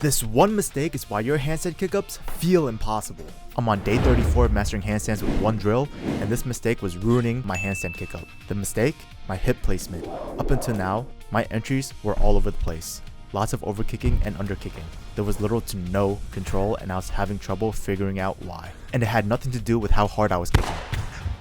This one mistake is why your handstand kickups feel impossible. I'm on day 34 of mastering handstands with one drill, and this mistake was ruining my handstand kickup. The mistake? My hip placement. Up until now, my entries were all over the place. Lots of overkicking and underkicking. There was little to no control, and I was having trouble figuring out why. And it had nothing to do with how hard I was kicking.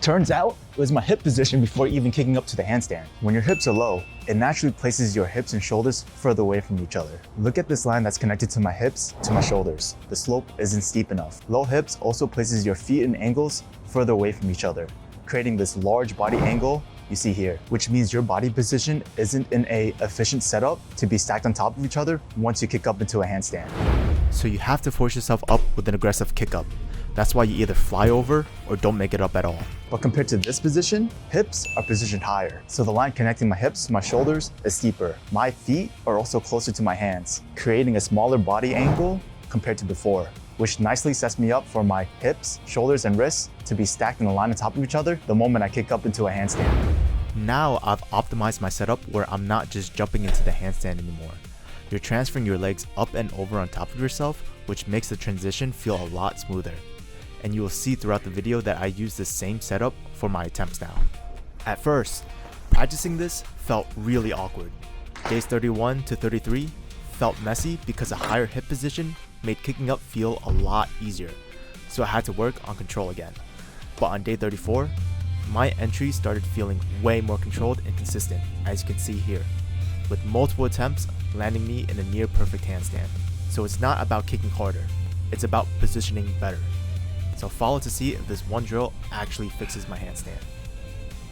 Turns out, it was my hip position before even kicking up to the handstand. When your hips are low, it naturally places your hips and shoulders further away from each other. Look at this line that's connected to my hips to my shoulders. The slope isn't steep enough. Low hips also places your feet and ankles further away from each other, creating this large body angle you see here, which means your body position isn't in a efficient setup to be stacked on top of each other once you kick up into a handstand. So you have to force yourself up with an aggressive kick up. That's why you either fly over or don't make it up at all. But compared to this position, hips are positioned higher. So the line connecting my hips to my shoulders is steeper. My feet are also closer to my hands, creating a smaller body angle compared to before, which nicely sets me up for my hips, shoulders, and wrists to be stacked in a line on top of each other the moment I kick up into a handstand. Now I've optimized my setup where I'm not just jumping into the handstand anymore. You're transferring your legs up and over on top of yourself, which makes the transition feel a lot smoother. And you will see throughout the video that I use the same setup for my attempts now. At first, practicing this felt really awkward. Days 31 to 33 felt messy because a higher hip position made kicking up feel a lot easier, so I had to work on control again. But on day 34, my entries started feeling way more controlled and consistent, as you can see here, with multiple attempts landing me in a near perfect handstand. So it's not about kicking harder, it's about positioning better. So follow to see if this one drill actually fixes my handstand.